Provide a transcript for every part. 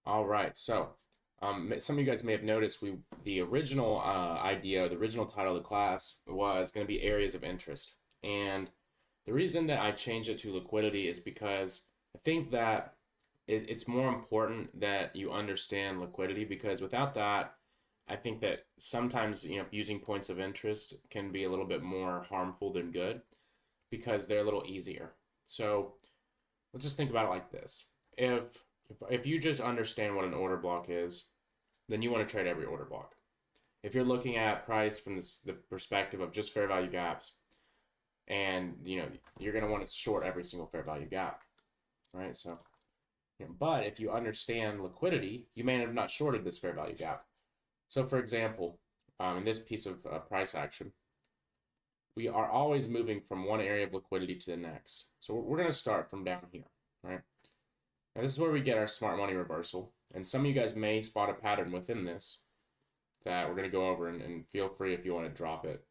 All right, so some of you guys may have noticed the original idea, the original title of the class was going to be areas of interest. And the reason that I changed it to liquidity is because I think that it's more important that you understand liquidity, because without that, I think that sometimes, using points of interest can be a little bit more harmful than good because they're a little easier. So let's just think about it like this. If you just understand what an order block is, then you want to trade every order block. If you're looking at price from the perspective of just fair value gaps, and you're going to want to short every single fair value gap, right? So, but if you understand liquidity, you may have not shorted this fair value gap. So, for example, in this piece of price action, we are always moving from one area of liquidity to the next. So we're going to start from down here, right? Now this is where we get our smart money reversal. And some of you guys may spot a pattern within this that we're going to go over, and feel free if you want to drop it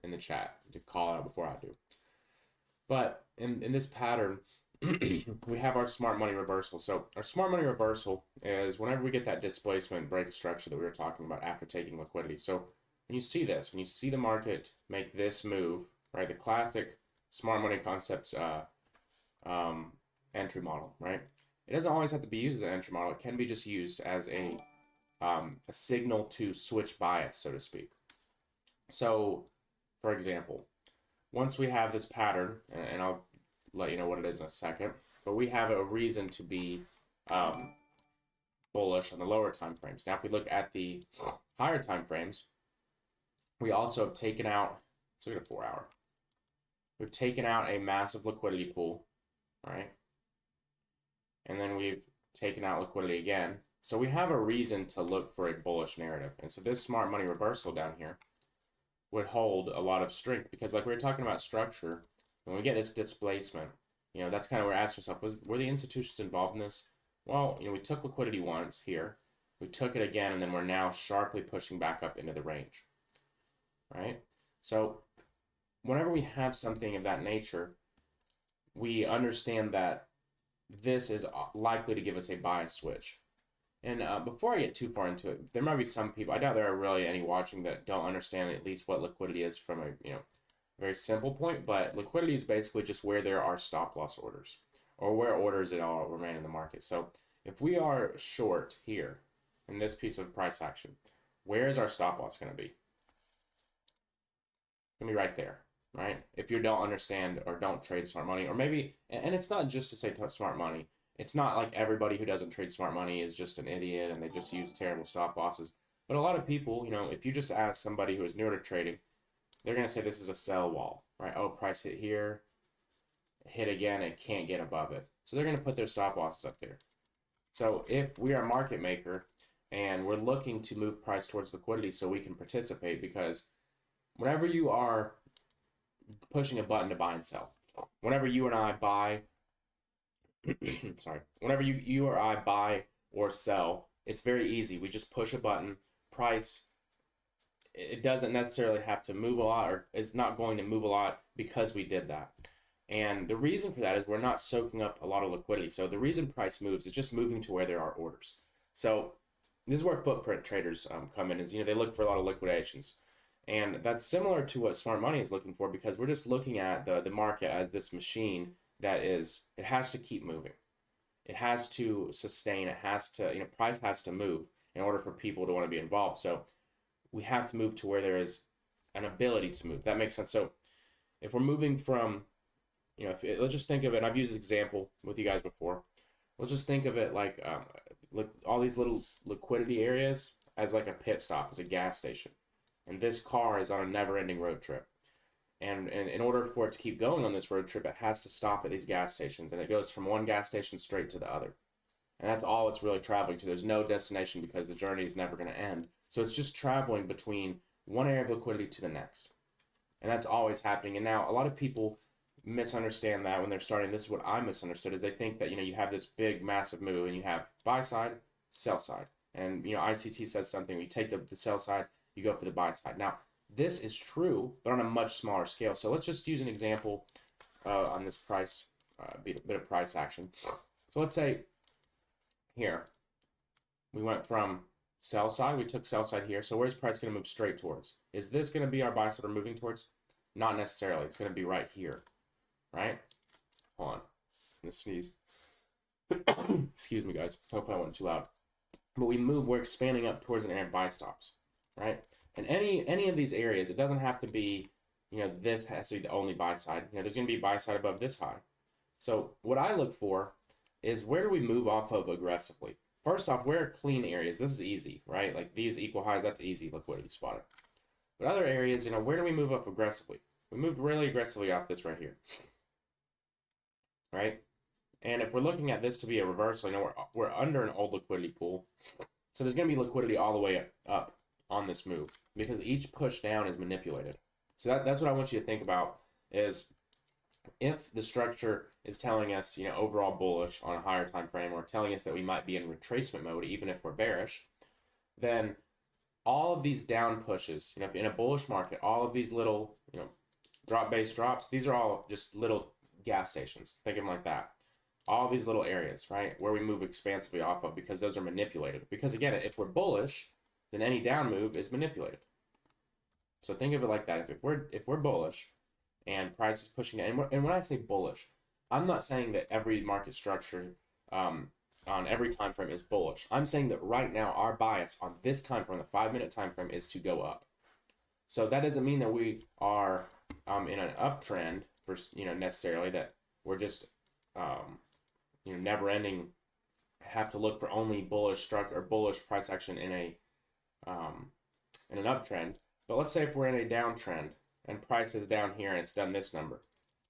in the chat to call out before I do. But in this pattern, we have our smart money reversal. So our smart money reversal is whenever we get that displacement break structure that we were talking about after taking liquidity. So when you see this, when you see the market make this move, right, the classic smart money concepts entry model, right? It doesn't always have to be used as an entry model. It can be just used as a signal to switch bias, so to speak. So, for example, once we have this pattern, and I'll let you know what it is in a second, but we have a reason to be bullish on the lower time frames. Now, if we look at the higher time frames, we also have taken out, let's look at a 4 hour. We've taken out a massive liquidity pool, all right? And then we've taken out liquidity again. So we have a reason to look for a bullish narrative. And so this smart money reversal down here would hold a lot of strength, because like we were talking about structure, when we get this displacement, that's kind of where we ask ourselves, were the institutions involved in this? Well, we took liquidity once here, we took it again, and then we're now sharply pushing back up into the range, right? So whenever we have something of that nature, we understand that this is likely to give us a bias switch. And before I get too far into it, there might be some people, I doubt there are really any watching that don't understand at least what liquidity is from a very simple point. But liquidity is basically just where there are stop loss orders, or where orders at all remain in the market. So if we are short here in this piece of price action, where is our stop loss going to be? It's going to be right there, right? If you don't understand or don't trade smart money, or maybe, and it's not just to say smart money. It's not like everybody who doesn't trade smart money is just an idiot and they just use terrible stop losses. But a lot of people, if you just ask somebody who is newer to trading, they're going to say this is a sell wall, right? Oh, price hit here, hit again, it can't get above it. So they're going to put their stop losses up there. So if we are a market maker and we're looking to move price towards liquidity so we can participate, because whenever you are pushing a button to buy and sell, whenever you and I buy, sorry, whenever you or I buy or sell, it's very easy. We just push a button, price, it doesn't necessarily have to move a lot, or it's not going to move a lot because we did that. And the reason for that is we're not soaking up a lot of liquidity. So the reason price moves is just moving to where there are orders. So this is where footprint traders come in, is they look for a lot of liquidations. And that's similar to what smart money is looking for, because we're just looking at the market as this machine that is, it has to keep moving. It has to sustain, it has to, price has to move in order for people to want to be involved. So we have to move to where there is an ability to move. That makes sense. So if we're moving from, let's just think of it, I've used this example with you guys before. Let's just think of it like all these little liquidity areas as like a pit stop, as a gas station. And this car is on a never-ending road trip. And in order for it to keep going on this road trip, it has to stop at these gas stations. And it goes from one gas station straight to the other. And that's all it's really traveling to. There's no destination, because the journey is never going to end. So it's just traveling between one area of liquidity to the next. And that's always happening. And now a lot of people misunderstand that when they're starting. This is what I misunderstood, is they think that, you have this big, massive move and you have buy side, sell side. And, ICT says something, you take the sell side, you go for the buy side. Now, this is true, but on a much smaller scale. So let's just use an example on this price, bit of price action. So let's say here, We went from sell side, we took sell side here. So where's price going to move straight towards? Is this going to be our buy side we're moving towards? Not necessarily. It's going to be right here, right? Hold on. I'm going to sneeze. Excuse me, guys. Hope I wasn't too loud. But we move, we're expanding up towards an area of buy stops, right? And any of these areas, it doesn't have to be, you know, this has to be the only buy side. You know, there's going to be buy side above this high. So what I look for is where do we move off of aggressively? First off, where are clean areas? This is easy, right? Like these equal highs, that's easy liquidity spotted. But other areas, you know, where do we move up aggressively? We moved really aggressively off this right here, right? And if we're looking at this to be a reversal, you know, we're under an old liquidity pool. So there's going to be liquidity all the way up on this move because each push down is manipulated. So that's what I want you to think about is if the structure is telling us, you know, overall bullish on a higher time frame or telling us that we might be in retracement mode, even if we're bearish, then all of these down pushes, you know, in a bullish market, all of these little, you know, drop-based drops, these are all just little gas stations. Think of them like that. All these little areas, right, where we move expansively off of because those are manipulated. Because again, if we're bullish, then any down move is manipulated. So think of it like that. If we're bullish and price is pushing it, and when I say bullish, I'm not saying that every market structure on every time frame is bullish. I'm saying that right now our bias on this time frame, the 5-minute time frame, is to go up. So that doesn't mean that we are in an uptrend for, you know, necessarily that we're just you know, never ending, have to look for only bullish struck or bullish price action in an uptrend. But let's say if we're in a downtrend and price is down here and it's done this number,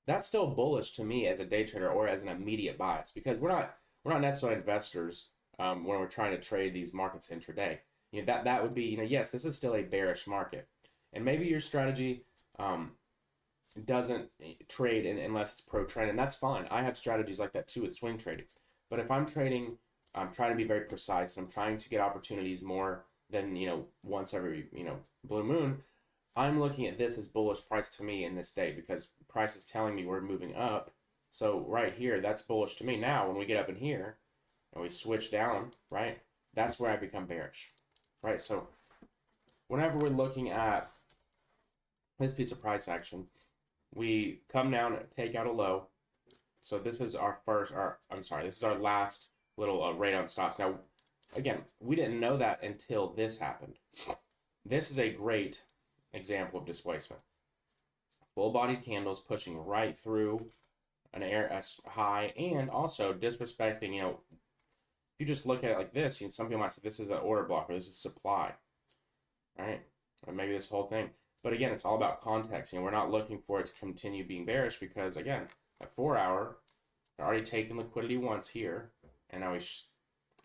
that's still bullish to me as a day trader or as an immediate bias because we're not necessarily investors when we're trying to trade these markets intraday. You know, that would be, you know, yes, this is still a bearish market, and maybe your strategy doesn't trade unless it's pro trend, and that's fine. I have strategies like that too with swing trading. But if I'm trading, I'm trying to be very precise and I'm trying to get opportunities more than, you know, once every, you know, blue moon. I'm looking at this as bullish price to me in this day because price is telling me we're moving up. So right here, that's bullish to me. Now, when we get up in here and we switch down, right, that's where I become bearish, right? So whenever we're looking at this piece of price action, we come down and take out a low. So this is our this is our last little rate on stops. Now, again, we didn't know that until this happened. This is a great example of displacement. Full-bodied candles pushing right through a high and also disrespecting, you know, if you just look at it like this, you know, some people might say this is an order block or this is supply, right? Or maybe this whole thing. But again, it's all about context. You know, we're not looking for it to continue being bearish because, again, at 4 hour, we're already taken liquidity once here, and now we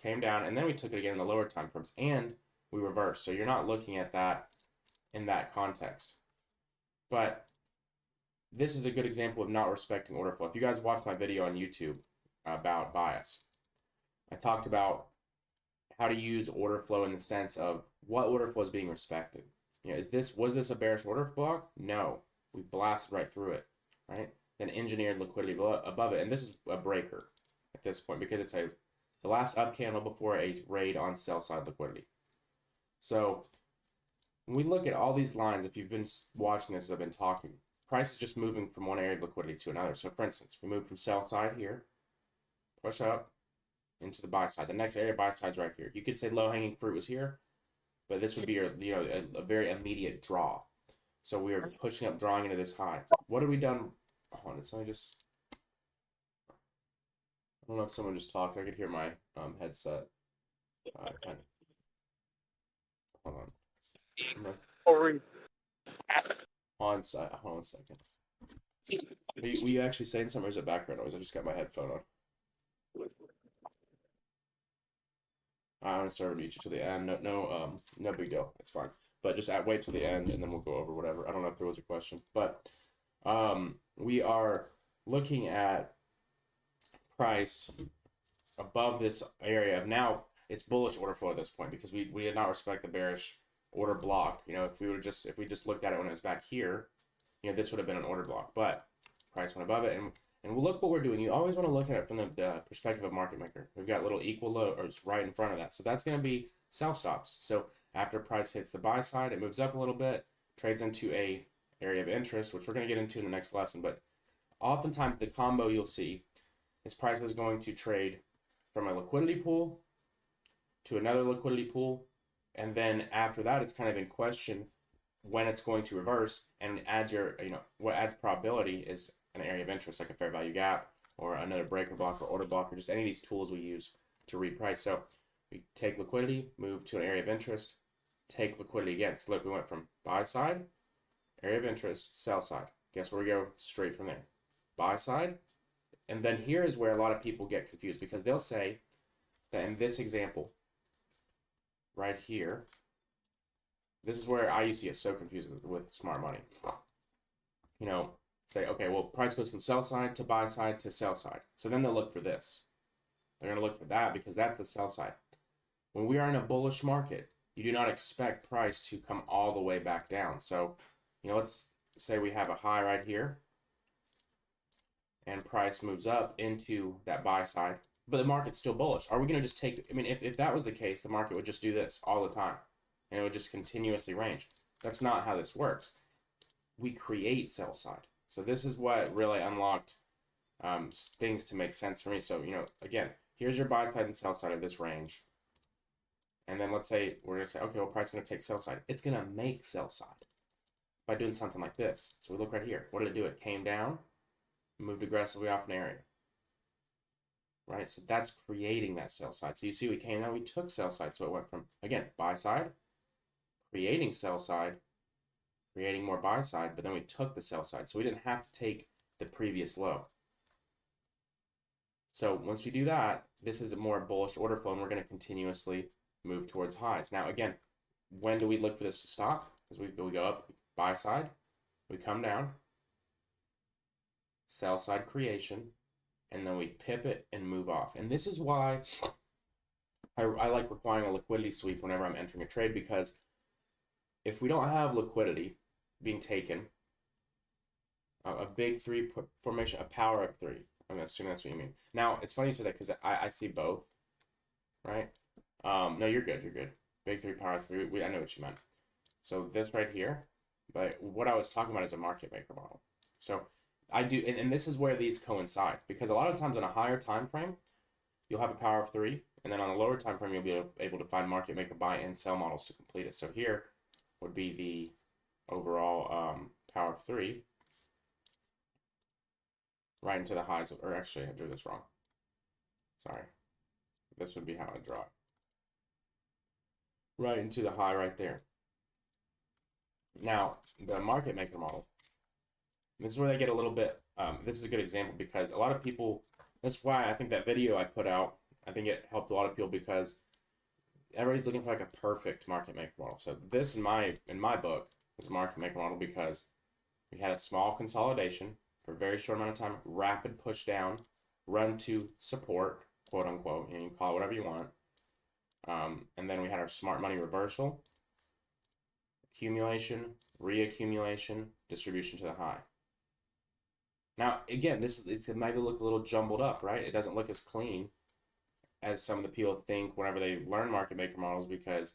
came down, and then we took it again in the lower time frames, and we reversed. So you're not looking at that in that context. But this is a good example of not respecting order flow. If you guys watched my video on YouTube about bias, I talked about how to use order flow in the sense of what order flow is being respected. You know, was this a bearish order block? No, we blasted right through it, right? Then engineered liquidity above it, and this is a breaker at this point because it's the last up candle before a raid on sell side liquidity. So when we look at all these lines, if you've been watching this as I've been talking, price is just moving from one area of liquidity to another. So for instance, we move from sell side here, push up into the buy side. The next area of buy side is right here. You could say low hanging fruit was here, but this would be your, you know, a very immediate draw. So we are pushing up, drawing into this high. What have we done? Hold on, it's only just, I don't know if someone just talked. I could hear my headset. Kind of. Hold on. Hold on a second. Were you actually saying something, or is it background noise? I just got my headphone on. I'm gonna start mute you to the end. No big deal. It's fine. But just wait till the end, and then we'll go over whatever. I don't know if there was a question, but we are looking at price above this area of now. It's bullish order flow at this point because we did not respect the bearish order block. You know, if we just looked at it when it was back here, you know, this would have been an order block, but price went above it, And we'll look what we're doing. You always want to look at it from the perspective of market maker. We've got little equal low, or it's right in front of that. So that's going to be sell stops. So after price hits the buy side, it moves up a little bit, trades into a area of interest, which we're going to get into in the next lesson. But oftentimes the combo you'll see is price is going to trade from a liquidity pool to another liquidity pool. And then after that, it's kind of in question when it's going to reverse, and adds your, what adds probability is an area of interest, like a fair value gap or another breaker block or order block, or just any of these tools we use to read price. So we take liquidity, move to an area of interest, take liquidity again. So look, we went from buy side, area of interest, sell side. Guess where we go? Straight from there. Buy side. And then here is where a lot of people get confused, because they'll say that in this example right here, this is where I used to get so confused with smart money. Say, okay, well, price goes from sell side to buy side to sell side. So then they'll look for this. They're going to look for that because that's the sell side. When we are in a bullish market, you do not expect price to come all the way back down. So, let's say we have a high right here and price moves up into that buy side, but the market's still bullish. Are we going to just take, if that was the case, the market would just do this all the time and it would just continuously range. That's not how this works. We create sell side. So this is what really unlocked things to make sense for me. So, again, here's your buy side and sell side of this range. And then let's say we're going to say, okay, well, price is going to take sell side. It's going to make sell side by doing something like this. So we look right here. What did it do? It came down, moved aggressively off an area. Right? So that's creating that sell side. So you see we came down, we took sell side. So it went from, again, buy side, creating sell side, creating more buy side, but then we took the sell side. So we didn't have to take the previous low. So once we do that, this is a more bullish order flow, and we're going to continuously move towards highs. Now, again, when do we look for this to stop? Because we go up, buy side, we come down, sell side creation, and then we pip it and move off. And this is why I like requiring a liquidity sweep whenever I'm entering a trade, because if we don't have liquidity being taken, a big three formation, a power of three, I'm assuming that's what you mean. Now, it's funny you say that because I see both, right? No, you're good, you're good. Big three, power of three, I know what you meant. So this right here, but what I was talking about is a market maker model. So I do, and this is where these coincide, because a lot of times on a higher time frame, you'll have a power of three, and then on a lower time frame, you'll be able to find market maker buy and sell models to complete it. So here would be the overall power of three, right into the highs, or actually I drew this wrong. Sorry. This would be how I draw it. Right into the high right there. Now, the market maker model, this is where they get a little bit, this is a good example because a lot of people, that's why I think that video I put out, I think it helped a lot of people because everybody's looking for like a perfect market maker model. So this in my book was a market maker model because we had a small consolidation for a very short amount of time, rapid push down, run to support, quote unquote, and you can call it whatever you want. And then we had our smart money reversal, accumulation, reaccumulation, distribution to the high. Now, again, it might look a little jumbled up, right? It doesn't look as clean as some of the people think whenever they learn market maker models, because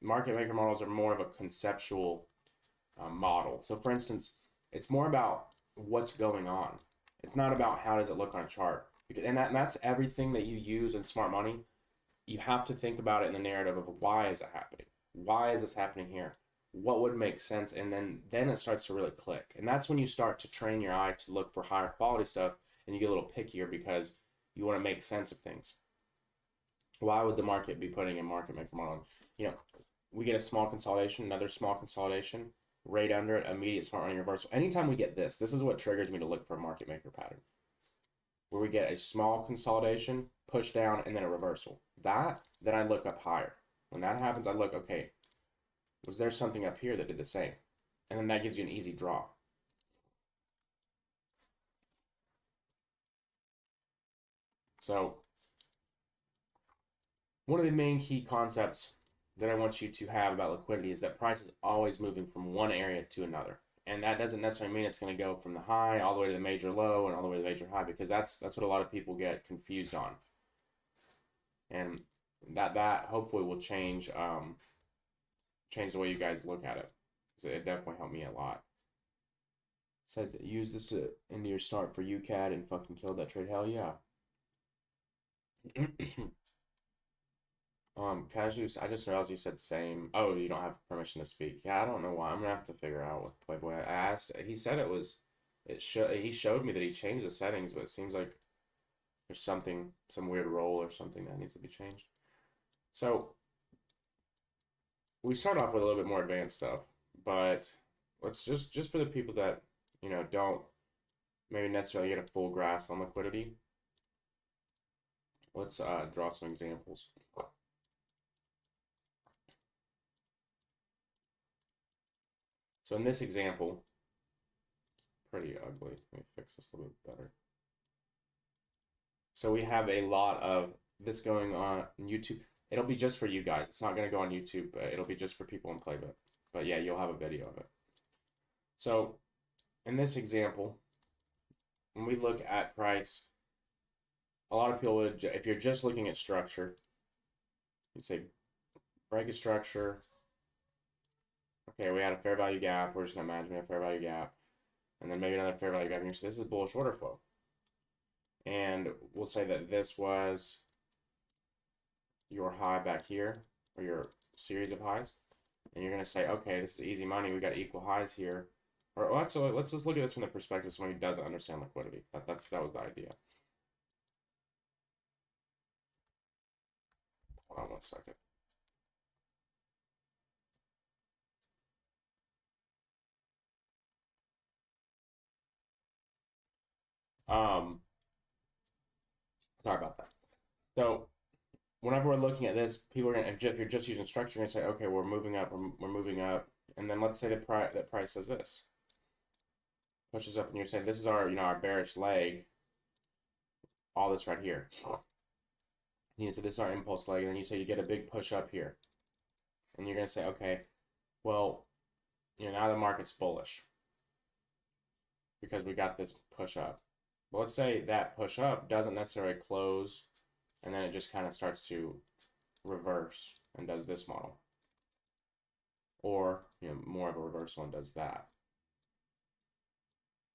market maker models are more of a conceptual model. So for instance, it's more about what's going on. It's not about how does it look on a chart. And that's everything that you use in smart money. You have to think about it in the narrative of why is it happening? Why is this happening here? What would make sense? And then it starts to really click. And that's when you start to train your eye to look for higher quality stuff, and you get a little pickier because you want to make sense of things. Why would the market be putting a market maker model? We get a small consolidation, another small consolidation, right under it, immediate smart money reversal. Anytime we get this is what triggers me to look for a market maker pattern, where we get a small consolidation, push down, and then a reversal. Then I look up higher. When that happens, I look, okay, was there something up here that did the same? And then that gives you an easy draw. So one of the main key concepts that I want you to have about liquidity is that price is always moving from one area to another. And that doesn't necessarily mean it's going to go from the high all the way to the major low and all the way to the major high, because that's what a lot of people get confused on. And that hopefully will change the way you guys look at it. So it definitely helped me a lot. Said use this into your start for UCAD and fucking killed that trade. Hell yeah. Cassius, I just realized you said same. Oh, you don't have permission to speak. Yeah, I don't know why. I'm gonna have to figure out what Playboy. I asked. He said it was. He showed me that he changed the settings, but it seems like there's some weird role or something that needs to be changed. So we start off with a little bit more advanced stuff, but let's just for the people that don't maybe necessarily get a full grasp on liquidity. Let's draw some examples. So in this example, pretty ugly. Let me fix this a little bit better. So we have a lot of this going on YouTube. It'll be just for you guys. It's not going to go on YouTube. It'll be just for people in Playbit. But yeah, you'll have a video of it. So in this example, when we look at price, a lot of people would, if you're just looking at structure, you'd say break a structure. Okay, we had a fair value gap. We're just going to imagine we have a fair value gap. And then maybe another fair value gap. So this is bullish order flow. And we'll say that this was your high back here, or your series of highs. And you're going to say, okay, this is easy money. We got equal highs here. Or let's just look at this from the perspective of someone who doesn't understand liquidity. That was the idea. Hold on one second. Sorry about that. So whenever we're looking at this, people are gonna, if you're just using structure, you're gonna say, okay, we're moving up, we're moving up, and then let's say that price does this, pushes up, and you're saying this is our our bearish leg, all this right here. So this is our impulse leg, and then you say you get a big push up here, and you're gonna say, okay, well, now the market's bullish because we got this push up. But let's say that push up doesn't necessarily close, and then it just kind of starts to reverse and does this model, or more of a reversal and does that,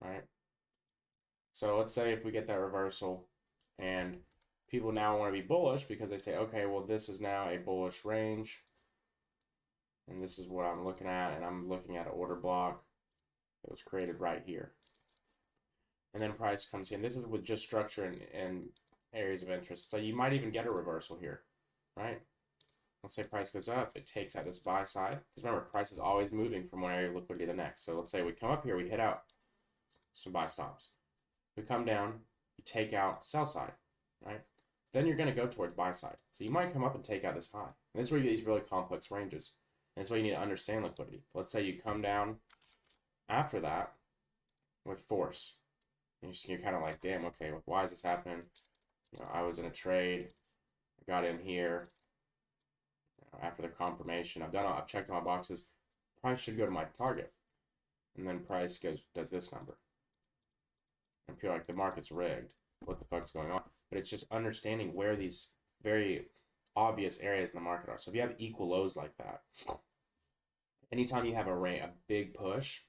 right? So let's say if we get that reversal and people now want to be bullish because they say, okay, well, this is now a bullish range, and this is what I'm looking at, and I'm looking at an order block that was created right here. And then price comes in. This is with just structure and areas of interest. So you might even get a reversal here, right? Let's say price goes up, it takes out this buy side. Because remember, price is always moving from one area of liquidity to the next. So let's say we come up here, we hit out some buy stops. We come down, you take out sell side, right? Then you're going to go towards buy side. So you might come up and take out this high. And this is where you get these really complex ranges. And that's why you need to understand liquidity. Let's say you come down after that with force. You're kind of like, damn, okay, why is this happening? I was in a trade, I got in here after the confirmation. I've checked all my boxes. Price should go to my target, and then price does this number. And people are like, the market's rigged. What the fuck's going on? But it's just understanding where these very obvious areas in the market are. So if you have equal lows like that, anytime you have a big push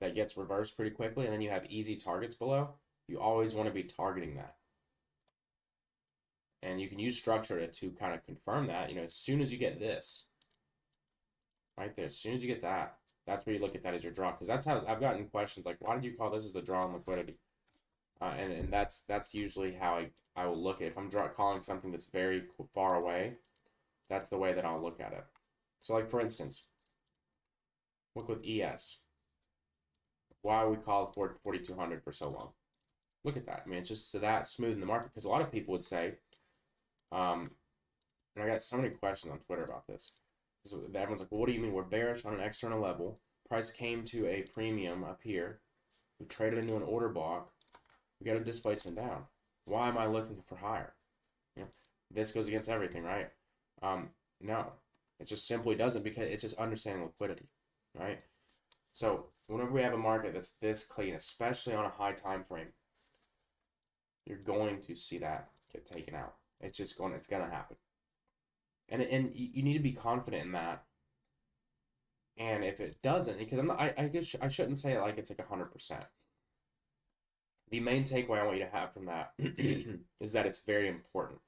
that gets reversed pretty quickly, and then you have easy targets below, you always want to be targeting that. And you can use structure to kind of confirm that. As soon as you get this, right there, as soon as you get that, that's where you look at that as your draw. Because that's how I've gotten questions like, why did you call this as a draw on liquidity? And that's usually how I will look at it. If I'm calling something that's very far away, that's the way that I'll look at it. So like, for instance, look with ES. Why we called for 4,200 for so long. Look at that. I mean, it's just that smooth in the market, because a lot of people would say, and I got so many questions on Twitter about this. So everyone's like, well, what do you mean? We're bearish on an external level. Price came to a premium up here. We traded into an order block. We got a displacement down. Why am I looking for higher? This goes against everything, right? No, it just simply doesn't, because it's just understanding liquidity, right? So whenever we have a market that's this clean, especially on a high time frame, you're going to see that get taken out. It's going to happen. And you need to be confident in that. And if it doesn't, because I guess I shouldn't say it like it's like 100%. The main takeaway I want you to have from that is that it's very important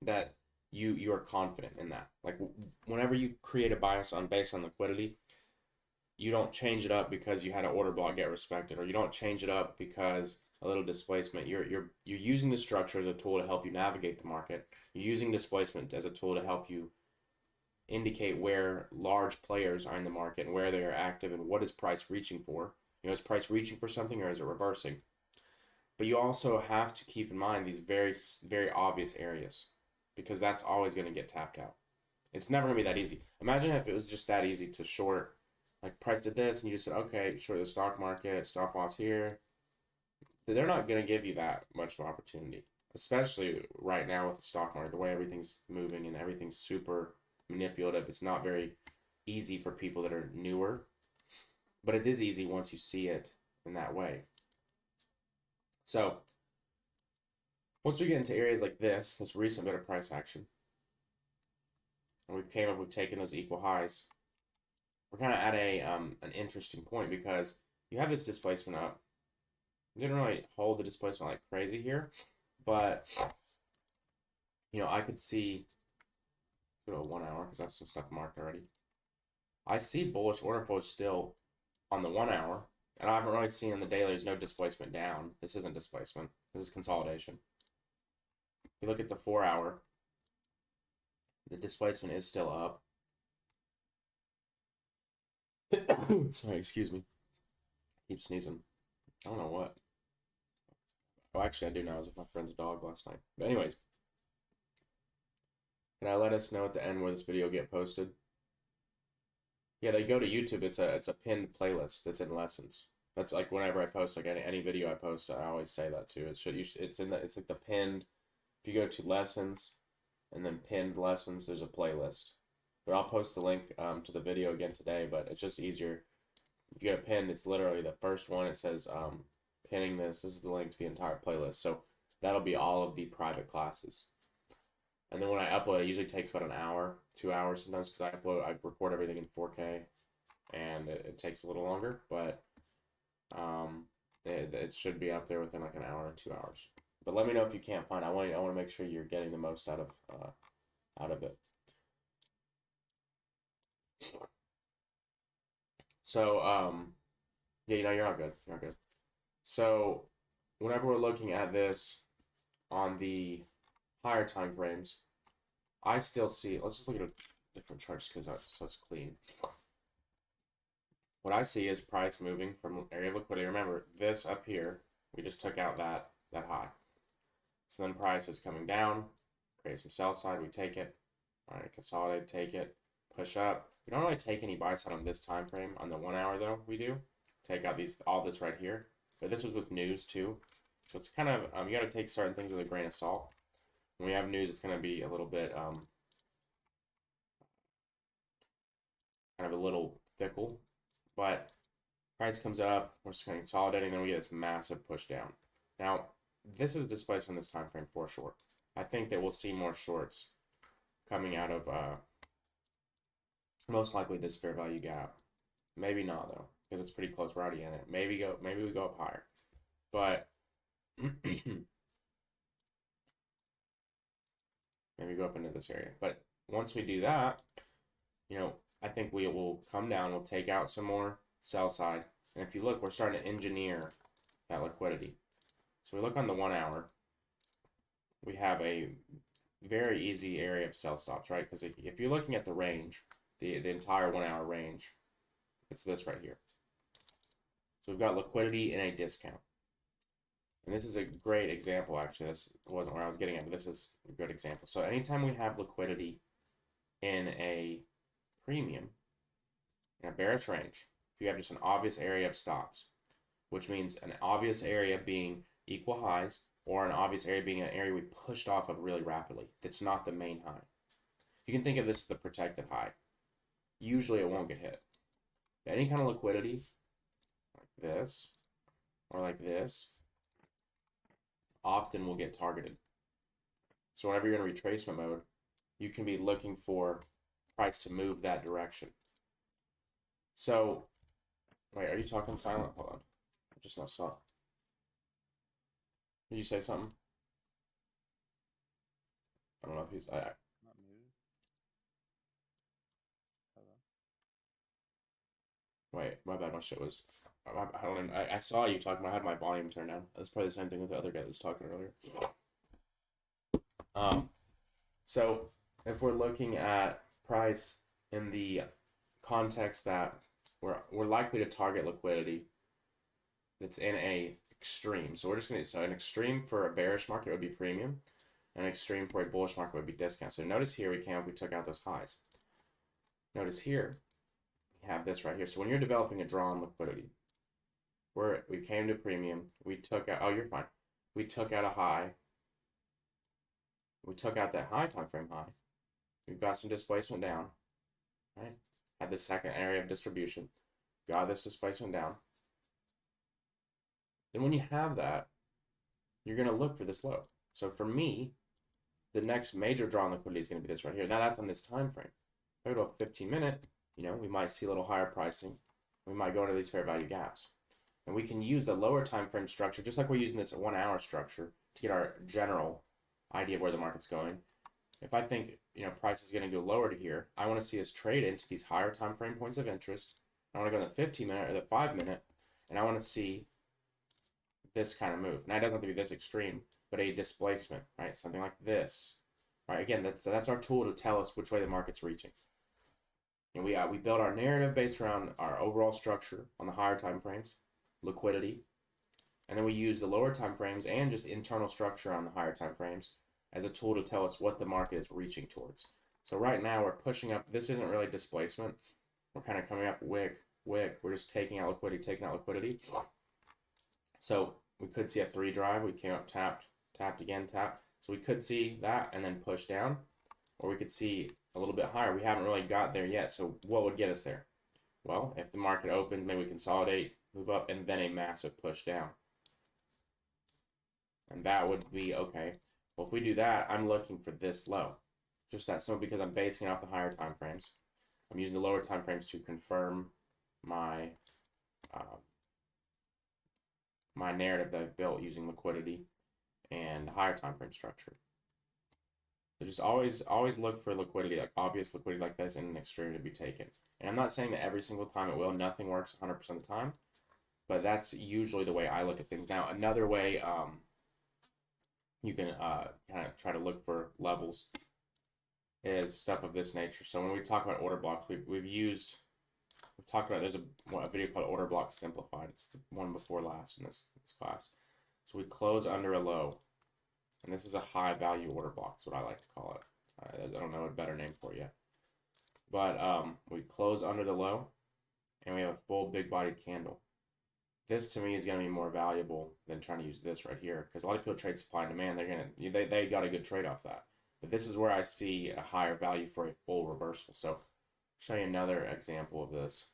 that you are confident in that. Like whenever you create a bias based on liquidity, you don't change it up because you had an order block get respected, or you don't change it up because a little displacement. You're using the structure as a tool to help you navigate the market. You're using displacement as a tool to help you indicate where large players are in the market and where they are active and what is price reaching for. Is price reaching for something or is it reversing? But you also have to keep in mind these very, very obvious areas, because that's always going to get tapped out. It's never going to be that easy. Imagine if it was just that easy to short, like price did this and you just said, okay, short the stock market, stop loss here. They're not going to give you that much of an opportunity, especially right now with the stock market, the way everything's moving and everything's super manipulative. It's not very easy for people that are newer, but it is easy once you see it in that way. So once we get into areas like this recent bit of price action, and we've taken those equal highs, we're kind of at an interesting point, because you have this displacement up. You didn't really hold the displacement like crazy here, but I could see, go to 1 hour because I have some stuff marked already. I see bullish order flow still on the 1 hour, and I haven't really seen in the daily. There's no displacement down. This isn't displacement. This is consolidation. If you look at the 4 hour, the displacement is still up. Sorry, excuse me. Keep sneezing. I don't know what. Oh, actually, I do know. I was with my friend's dog last night. But anyways, can I let us know at the end where this video get posted? Yeah, they go to YouTube. It's a pinned playlist that's in lessons. That's like whenever I post like any video I post, I always say that too. It's like the pinned. If you go to lessons and then pinned lessons, there's a playlist. But I'll post the link to the video again today. But it's just easier. If you go to pinned, it's literally the first one. It says pinning this. This is the link to the entire playlist. So that'll be all of the private classes. And then when I upload, it usually takes about an hour, 2 hours sometimes, because I record everything in 4K, and it takes a little longer, but it should be up there within like an hour or 2 hours. But let me know if you can't find it. I want to make sure you're getting the most out of it. So yeah, you're not good. You're not good. So whenever we're looking at this on the higher time frames, I still see, let's just look at a different charts because that's clean. What I see is price moving from area of liquidity. Remember, this up here, we just took out that high. So then price is coming down, create some sell side, we take it. All right, consolidate, take it, push up. We don't really take any buy side on this time frame. On the 1 hour though, we do. Take out all this right here. But this was with news too. So it's kind of, you got to take certain things with a grain of salt. When we have news, it's going to be a little bit, kind of a little fickle. But price comes up, we're just consolidating, then we get this massive push down. Now, this is displaced on this time frame for short. I think that we'll see more shorts coming out of most likely this fair value gap. Maybe not though, because it's pretty close. We're already in it. Maybe we go up higher, but maybe go up into this area. But once we do that, I think we will come down. We'll take out some more sell side, and if you look, we're starting to engineer that liquidity. So we look on the 1 hour. We have a very easy area of sell stops, right? Because if you're looking at the range, the entire 1 hour range, it's this right here. So we've got liquidity and a discount. And this is a great example, actually. This wasn't where I was getting at, but this is a good example. So anytime we have liquidity in a premium, in a bearish range, if you have just an obvious area of stops, which means an obvious area being equal highs, or an obvious area being an area we pushed off of really rapidly, that's not the main high. You can think of this as the protected high. Usually it won't get hit. Any kind of liquidity, like this, or like this, often will get targeted. So whenever you're in retracement mode, you can be looking for price to move that direction. So, wait, are you talking silent? Hold on. I just not saw. Did you say something? I don't know if he's. Not muted. Hello. Wait, my bad. My shit was. I don't even, I saw you talking. I had my volume turned down. That's probably the same thing with the other guy that was talking earlier. So if we're looking at price in the context that we're likely to target liquidity that's in a extreme. So we're just gonna, so an extreme for a bearish market would be premium, and an extreme for a bullish market would be discount. So notice here we came up, we took out those highs. Notice here we have this right here. So when you're developing a draw on liquidity, we came to premium, we took out, oh, you're fine. We took out a high. We took out that high time frame high. We've got some displacement down, right? Had the second area of distribution. Got this displacement down. Then when you have that, you're going to look for this low. So for me, the next major draw on liquidity is going to be this right here. Now that's on this time frame. If I go to a 15-minute, you know, we might see a little higher pricing. We might go into these fair value gaps. And we can use the lower time frame structure, just like we're using this 1 hour structure, to get our general idea of where the market's going. If I think, you know, price is going to go lower to here, I want to see us trade into these higher time frame points of interest. I want to go in the 15-minute or the 5-minute, and I want to see this kind of move. Now it doesn't have to be this extreme, but a displacement, right? Something like this, right? Again, that's our tool to tell us which way the market's reaching. And we build our narrative based around our overall structure on the higher time frames, liquidity, and then we use the lower time frames and just internal structure on the higher time frames as a tool to tell us what the market is reaching towards. So right now we're pushing up. This isn't really displacement. We're kind of coming up wick. We're just taking out liquidity. So we could see a 3 drive. We came up, tapped again, tapped. So we could see that and then push down, or we could see a little bit higher. We haven't really got there yet. So what would get us there? Well, if the market opens, maybe we consolidate, move up, and then a massive push down. And that would be okay. Well, if we do that, I'm looking for this low. Just that simple, because I'm basing it off the higher time frames. I'm using the lower time frames to confirm my my narrative that I've built using liquidity and higher time frame structure. So just always look for liquidity, like obvious liquidity like this, in an extreme to be taken. And I'm not saying that every single time it will. Nothing works 100% of the time, but that's usually the way I look at things. Now, another way you can kind of try to look for levels is stuff of this nature. So when we talk about order blocks, we've talked about, there's a video called Order Block Simplified. It's the one before last in this class. So we close under a low, and this is a high value order block. That's what I like to call it. I don't know a better name for it yet. But we close under the low, and we have a full big bodied candle. This to me is going to be more valuable than trying to use this right here, because a lot of people trade supply and demand. They got a good trade off that. But this is where I see a higher value for a full reversal. So I'll show you another example of this.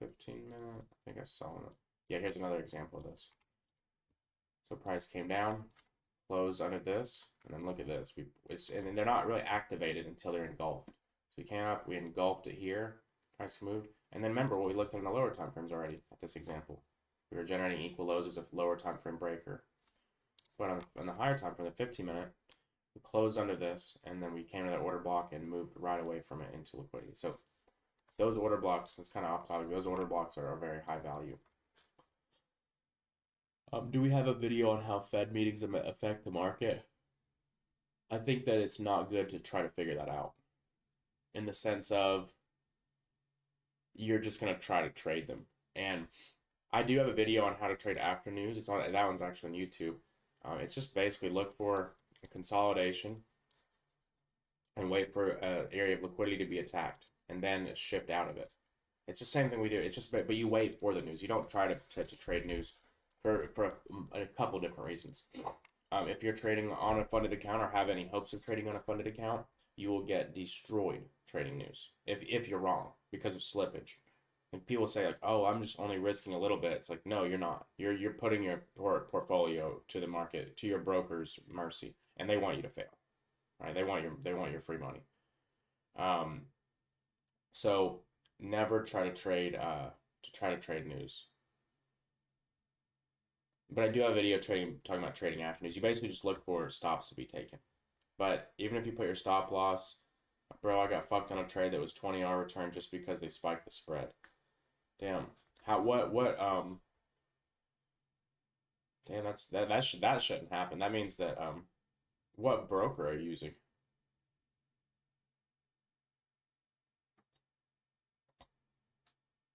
15-minute, I think I saw it. Yeah, here's another example of this. So price came down, closed under this, and then look at this. And they're not really activated until they're engulfed. So we came up, we engulfed it here, price moved, and then remember what we looked at in the lower time frames already at this example. We were generating equal lows as a lower time frame breaker. But on the higher time frame, the 15-minute, we closed under this, and then we came to that order block and moved right away from it into liquidity. So those order blocks, it's kind of off topic, those order blocks are very high value. Do we have a video on how Fed meetings affect the market? I think that it's not good to try to figure that out, in the sense of you're just going to try to trade them. And I do have a video on how to trade after news. It's on, that one's actually on YouTube. It's just basically look for a consolidation and wait for an area of liquidity to be attacked, and then shift out of it. It's the same thing we do. It's just, but you wait for the news. You don't try to trade news for a couple different reasons. If you're trading on a funded account or have any hopes of trading on a funded account, you will get destroyed trading news if you're wrong because of slippage. And people say like, oh, I'm just only risking a little bit. It's like, no, you're not. You're putting your portfolio to the market, to your broker's mercy, and they want you to fail, right? They want your free money. So never try to trade news. But I do have a video talking about trading after news. You basically just look for stops to be taken. But even if you put your stop loss, bro, I got fucked on a trade that was 20R return just because they spiked the spread. Damn. Damn, that shouldn't happen. That means that what broker are you using?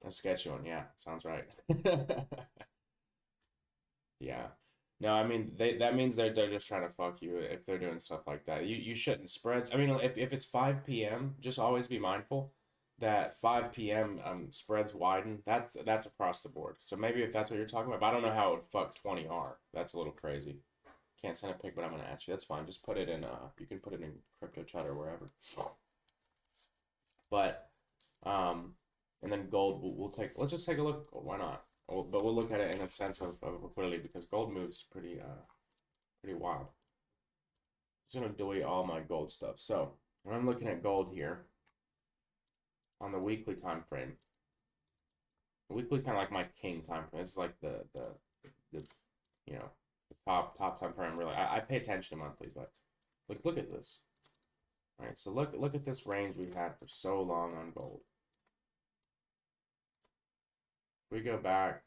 A sketchy one, yeah, sounds right. Yeah. No, I mean that means they're just trying to fuck you if they're doing stuff like that. You shouldn't spreads. I mean, if it's 5 p.m., just always be mindful that 5 p.m. Spreads widen. That's across the board. So maybe if that's what you're talking about, but I don't know how it would fuck 20R. That's a little crazy. Can't send a pic, but I'm gonna ask you. That's fine. Just put it in. You can put it in crypto chat or wherever. But and then gold. Let's just take a look. Why not? But we'll look at it in a sense of liquidity because gold moves pretty wild. I'm just gonna delete all my gold stuff. So when I'm looking at gold here on the weekly time frame, the weekly is kind of like my king time frame. This is like the you know, the top time frame. Really, I pay attention to monthly, but look at this. All right, so look at this range we had for so long on gold. We go back.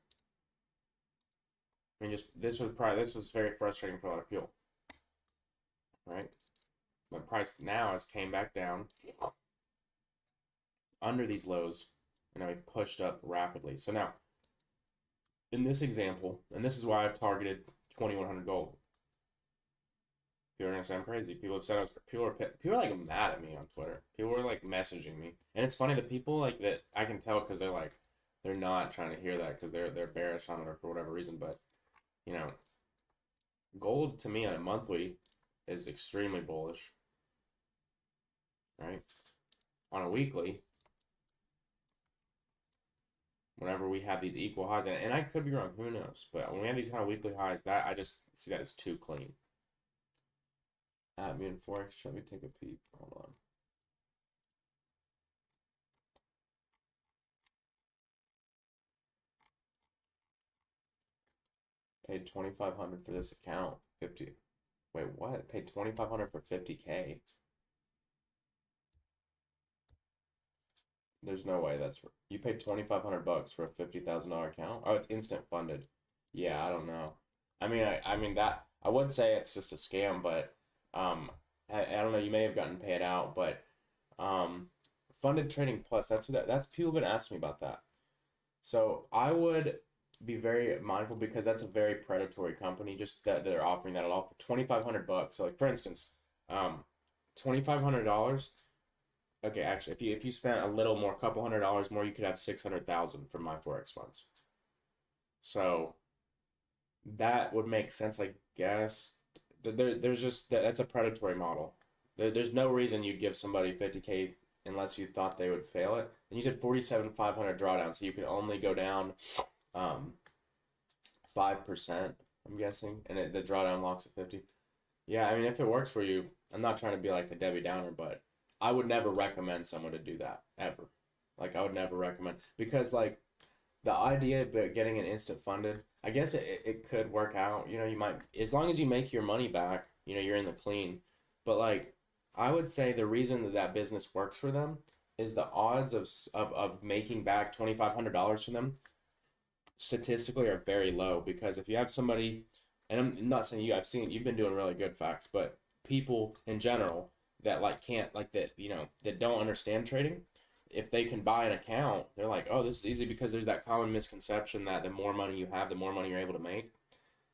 I mean, this was very frustrating for a lot of people, right? The price now has came back down under these lows, and now we pushed up rapidly. So now, in this example, and this is why I've targeted 2100 gold. People are gonna say I'm crazy. People have said people are like mad at me on Twitter. People are like messaging me, and it's funny the people like that I can tell because they're not trying to hear that because they're bearish on it or for whatever reason. But you know, gold to me on a monthly is extremely bullish, right? On a weekly, whenever we have these equal highs, and I could be wrong, who knows? But when we have these kind of weekly highs, that I just see that as too clean. At me in forex, let me take a peek. Hold on. Paid 2,500 for this account. 50. Wait, what? Paid 2,500 for 50K. There's no way you paid 2,500 bucks for a $50,000 account. Oh, it's instant funded. Yeah, I don't know. I mean that I would say it's just a scam, but I don't know. You may have gotten paid out, but funded trading plus. That's people have been asking me about that. So I would be very mindful because that's a very predatory company. Just that they're offering that at all for 2,500 bucks. So like for instance, $2,500. Okay, actually, if you spent a little more, couple $100 more, you could have 600,000 from my forex funds. So that would make sense, I guess. There's just that's a predatory model. There's no reason you'd give somebody 50K unless you thought they would fail it. And you said 47,500 drawdown, so you can only go down 5%, I'm guessing, and the drawdown locks at 50. Yeah, I mean, if it works for you, I'm not trying to be like a Debbie Downer, but I would never recommend someone to do that ever. Like I would never recommend because like the idea of getting an instant funded, I guess it could work out. You know, you might as long as you make your money back, you know, you're in the clean. But like I would say the reason that business works for them is the odds of making back $2,500 from them statistically are very low because if you have somebody, and I'm not saying you, I've seen you've been doing really good facts, but people in general that like can't like that, you know, that don't understand trading, if they can buy an account, they're like, oh, this is easy because there's that common misconception that the more money you have, the more money you're able to make.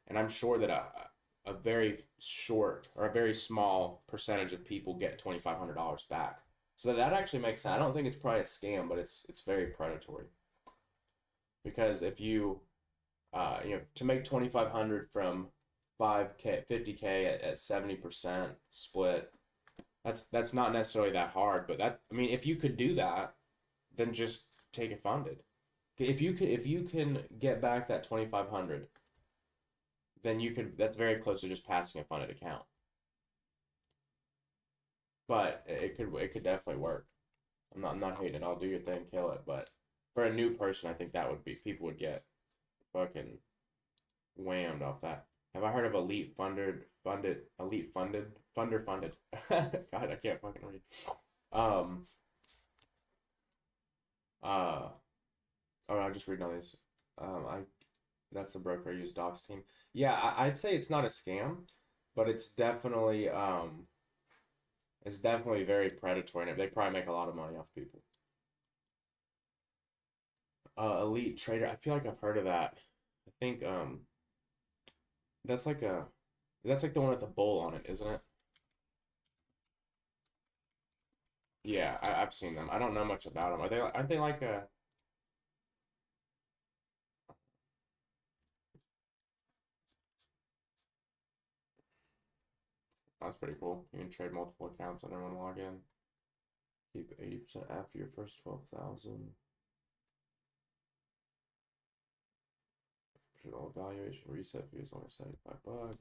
And I'm sure that a very short or a very small percentage of people get $2,500 back. So that actually makes sense. I don't think it's probably a scam, but it's very predatory. Because if you, you know, to make 2,500 from 5K, 50K at 70% split, That's not necessarily that hard, but that, I mean, if you could do that, then just take it funded. If you can get back that 2,500, then you could, that's very close to just passing a funded account. But it could definitely work. I'm not hating it. I'll do your thing, kill it. But for a new person, I think that would be, people would get fucking whammed off that. Have I heard of elite funded? God, I can't fucking read. Oh, I'm just reading all these. That's the broker I use, Doc's team. Yeah, I'd say it's not a scam, but it's definitely very predatory, and they probably make a lot of money off people. Elite trader. I feel like I've heard of that. I think that's like the one with the bull on it, isn't it? Yeah, I've seen them. I don't know much about them. Aren't they like a? That's pretty cool. You can trade multiple accounts on everyone log in. Keep 80% after your first 12,000. Valuation reset fee is only $75.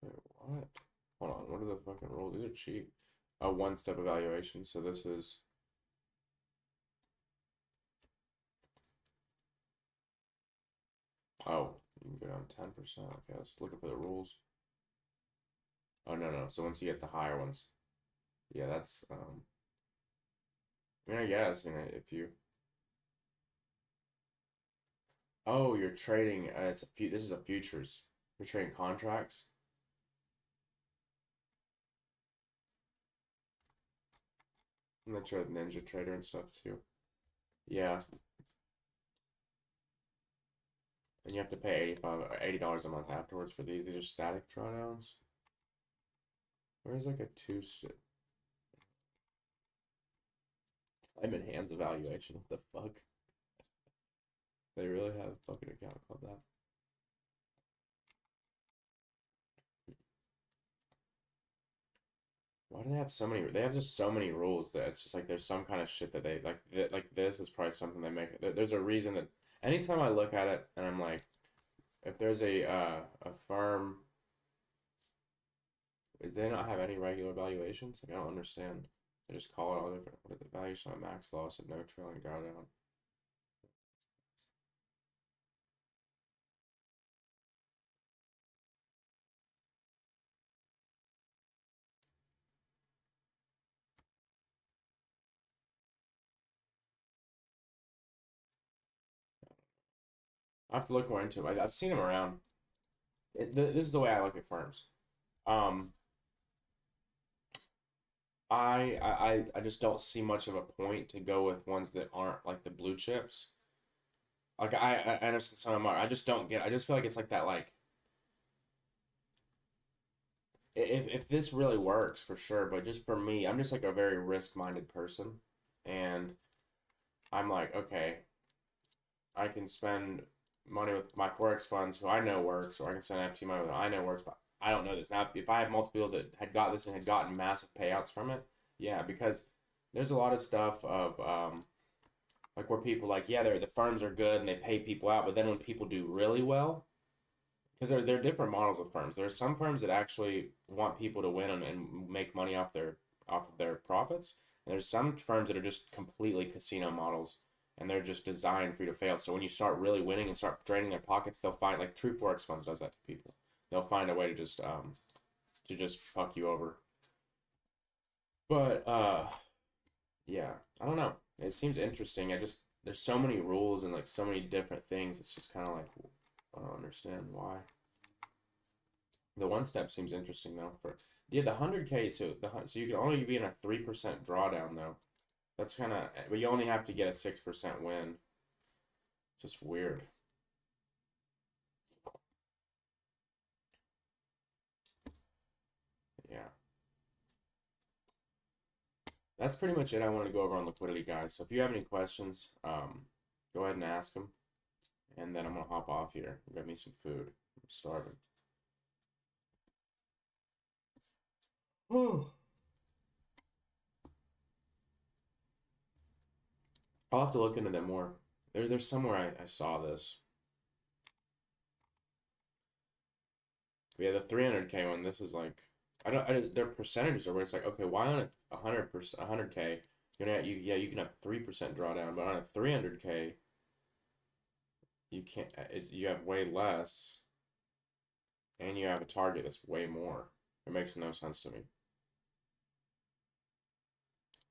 Wait, what? Hold on, what are the fucking rules? These are cheap. A one-step evaluation, so this is... Oh, you can go down 10%. Okay, let's look for the rules. Oh, no. So once you get the higher ones, yeah, that's, I mean, I guess, if you... Oh, you're trading, this is a futures. You're trading contracts. And then trade Ninja Trader and stuff too. Yeah. And you have to pay $80 a month afterwards for these. These are static drawdowns. Where's like a two-step? I'm in hands evaluation. What the fuck? They really have a fucking account called that. Why do they have so many? They have just so many rules that it's just like there's some kind of shit that they like. Like this is probably something they make. There's a reason that anytime I look at it and I'm like, if there's a firm, they don't have any regular valuations. Like I don't understand. They just call it all different. What are the values on max loss and no trailing drawdown? I have to look more into them. I've seen them around. This is the way I look at firms. Um, I just don't see much of a point to go with ones that aren't like the blue chips. Like I understand some of them are. I just don't get. I just feel like it's like that. Like if this really works for sure, but just for me, I'm just like a very risk-minded person, and I'm like, okay, I can spend money with my forex funds who I know works, or I can spend FT money with I know works, but I don't know this. Now, if I had multiple people that had got this and had gotten massive payouts from it, yeah, because there's a lot of stuff of like where people like, yeah, the firms are good and they pay people out, but then when people do really well, because there are different models of firms. There are some firms that actually want people to win and make money off of their profits. And there's some firms that are just completely casino models, and they're just designed for you to fail. So when you start really winning and start draining their pockets, they'll find, like True Forex Funds does that to people. They'll find a way to just fuck you over. But yeah, I don't know. It seems interesting. There's so many rules and like so many different things. It's just kind of like I don't understand why. The one step seems interesting though. For yeah, the 100K. So you can only be in a 3% drawdown though. That's kind of, but you only have to get a 6% win. Just weird. Yeah. That's pretty much it I wanted to go over on liquidity, guys. So if you have any questions, go ahead and ask them. and then I'm gonna hop off here. Get me some food. I'm starving. I'll have to look into that more. There's somewhere I saw this. Yeah, the 300K one. This is like, their percentages are where it's like, okay, why on a 100K, you can have 3% drawdown, but on a 300K, you can't. You have way less, and you have a target that's way more. It makes no sense to me.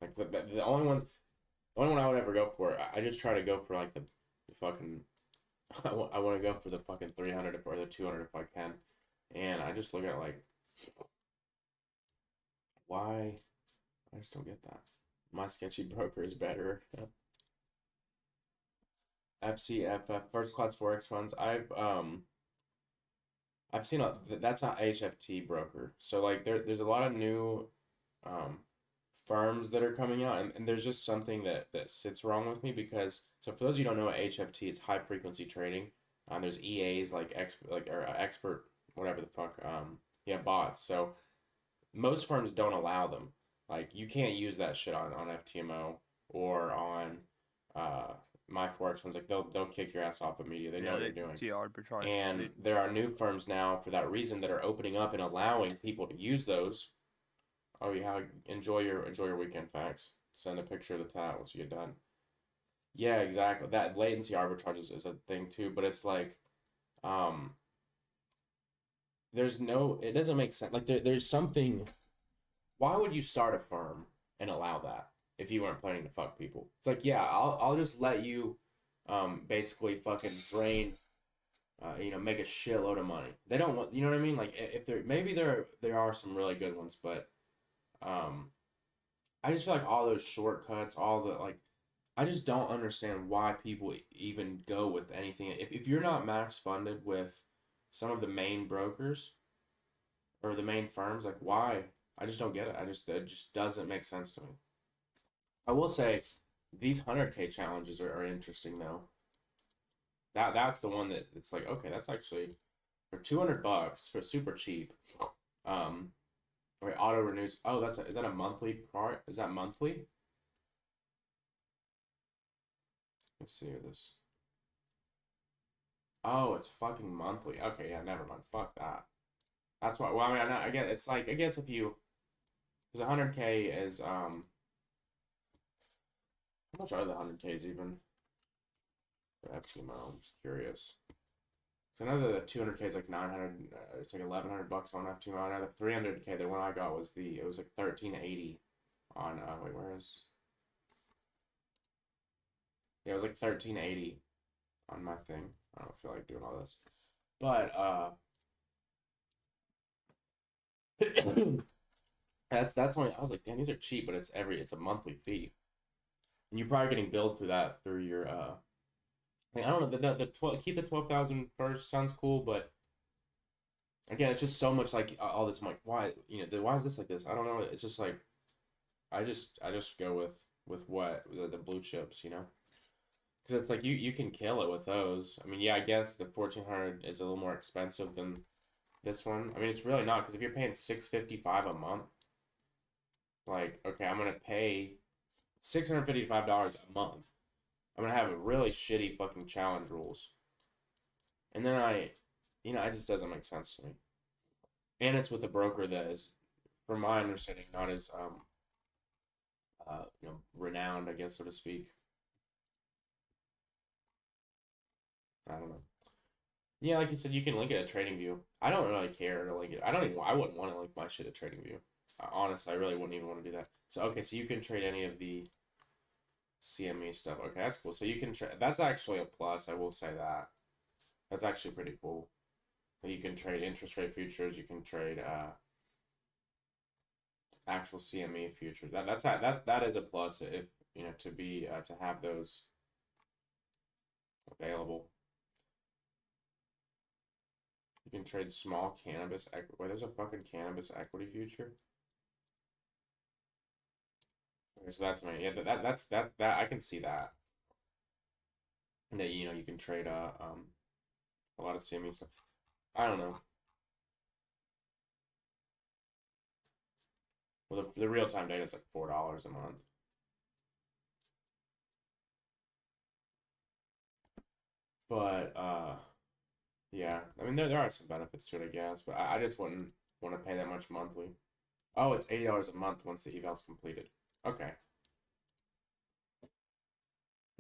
Like the only one I would ever go for, I just try to go for like the fucking. I want to go for the fucking 300 or the 200 if I can, and I just look at like, why? I just don't get that. My sketchy broker is better. FCFF, first class forex funds. I've seen that's not HFT broker. So like there's a lot of new firms that are coming out, and there's just something that sits wrong with me because, so for those of you who don't know what HFT, it's high frequency trading. There's EAs like expert whatever the fuck yeah, bots. So most firms don't allow them. Like you can't use that shit on FTMO or on my forex ones. Like they'll kick your ass off immediately. They know what you're doing. And there are new firms now for that reason that are opening up and allowing people to use those. Oh yeah, enjoy your weekend, facts. Send a picture of the tat once you get done. Yeah, exactly. That latency arbitrage is a thing too, but it's like it doesn't make sense. Like there's something. Why would you start a firm and allow that if you weren't planning to fuck people? It's like, yeah, I'll just let you basically fucking drain make a shitload of money. They don't want, you know what I mean? Like if there are some really good ones, but I just feel like all those shortcuts, all the like, I just don't understand why people even go with anything. If you're not max funded with some of the main brokers or the main firms, like why? I just don't get it. It just doesn't make sense to me. I will say these 100K challenges are interesting though. That's the one that it's like, okay, that's actually for $200 for super cheap. Wait, auto renews. Oh, is that a monthly part? Is that monthly? Let's see this. Oh, it's fucking monthly. Okay, yeah, never mind. Fuck that. That's why. Well, I mean, I get it's like I guess if you, because 100K is how much are the 100Ks even? For FTMO, I'm just curious. So I know the 200K is like 900. It's like $1,100 on FTMO. I know the 300K, the one I got was it was like 1380 on wait, where is? Yeah, it was like 1380 on my thing. I don't feel like doing all this, but that's when I was like, damn, these are cheap, but it's a monthly fee, and you're probably getting billed through your I don't know, keep the 12,000 first sounds cool, but again, it's just so much like all this. I'm like, why why is this like this? I don't know. It's just like I just go with what the blue chips, because it's like you can kill it with those. I mean, yeah, I guess the 1,400 is a little more expensive than this one. I mean, it's really not, because if you're paying $655 a month, like, okay, I'm gonna pay $655 a month. I'm gonna have a really shitty fucking challenge rules, and then it just doesn't make sense to me. And it's with a broker that is, from my understanding, not as renowned, I guess, so to speak. I don't know. Yeah, like you said, you can link it at TradingView. I don't really care to link it. I wouldn't want to link my shit at TradingView. Honestly, I really wouldn't even want to do that. So, okay, so you can trade any of the CME stuff. Okay, that's cool. So you can trade. That's actually a plus. I will say that. That's actually pretty cool. You can trade interest rate futures. You can trade actual CME futures. That is a plus if to have those available. You can trade small cannabis equity. Wait, there's a fucking cannabis equity future. Okay, so that's my, yeah. That's that I can see that. that you can trade a lot of CME stuff. I don't know. Well, the real time data is like $4 a month. But yeah, I mean there are some benefits to it, I guess, but I just wouldn't want to pay that much monthly. Oh, it's $80 a month once the eval's completed. Okay.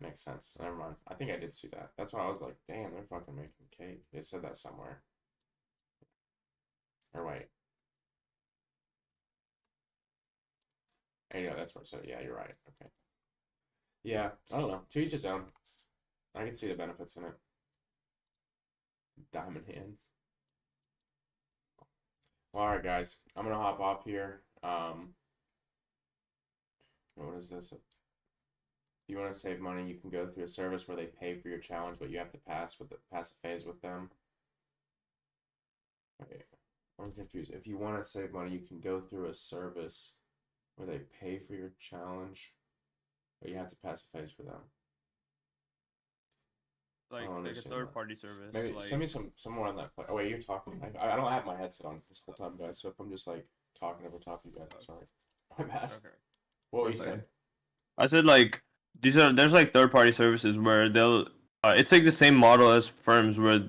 Makes sense. Never mind. I think I did see that. That's why I was like, damn, they're fucking making cake. They said that somewhere. Or wait. Yeah, that's where it said. Yeah, you're right. Okay. Yeah, I don't know. To each his own. I can see the benefits in it. Diamond hands. Well, all right, guys. I'm gonna hop off here. What is this? If you want to save money, you can go through a service where they pay for your challenge, but you have to pass a phase with them. Okay, I'm confused. If you want to save money, you can go through a service where they pay for your challenge, but you have to pass a phase for them. Like a third party service. Maybe like... send me some more on that. Oh wait, you're talking. I don't have my headset on this whole time, guys. So if I'm just like talking over top of you guys, I'm sorry. My bad. Okay. What were you saying? I said like there's like third party services where they'll it's like the same model as firms where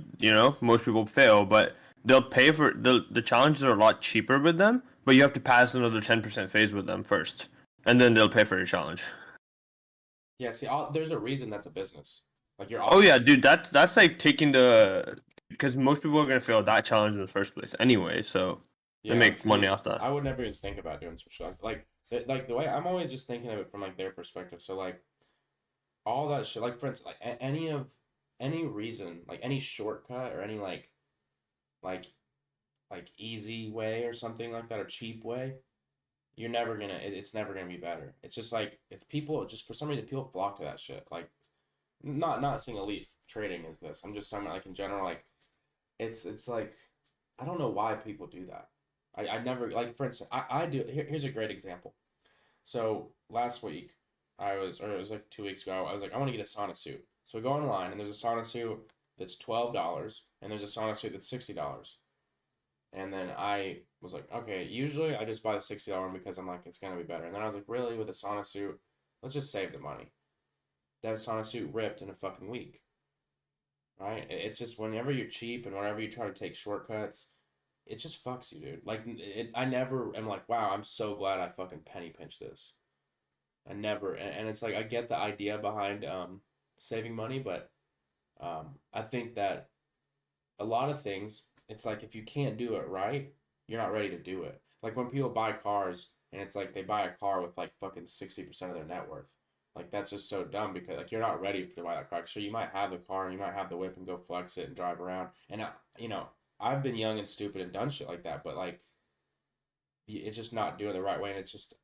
most people fail, but they'll pay for the challenges are a lot cheaper with them, but you have to pass another 10% phase with them first, and then they'll pay for your challenge. Yeah, see, there's a reason that's a business. Like you're. Oh yeah, dude, that's like taking because most people are gonna fail that challenge in the first place anyway, so they make money off that. I would never even think about doing some shit like the way I'm always just thinking of it from like their perspective. So like all that shit, like for instance, like any reason, like any shortcut or any like easy way or something like that or cheap way, you're never gonna. It's never gonna be better. It's just like if people just for some reason people flock to that shit. Like not saying elite trading is this. I'm just talking about like in general. Like it's like I don't know why people do that. I never like for instance I do. Here's a great example. So last week or it was like 2 weeks ago. I was like I want to get a sauna suit. So we go online and there's a sauna suit that's $12 and there's a sauna suit that's $60. And then I was like, okay, usually I just buy the $60 one because I'm like, it's going to be better. And then I was like, really, with a sauna suit, let's just save the money. That sauna suit ripped in a fucking week. Right? It's just whenever you're cheap and whenever you try to take shortcuts, it just fucks you, dude. Like, I never am like, wow, I'm so glad I fucking penny pinched this. I never, and it's like, I get the idea behind saving money, but I think that a lot of things, it's like if you can't do it right, you're not ready to do it. Like when people buy cars and it's like they buy a car with like fucking 60% of their net worth. Like that's just so dumb because like you're not ready to buy that car. So you might have the car and you might have the whip and go flex it and drive around. And I've been young and stupid and done shit like that, but like it's just not doing it the right way. And it's just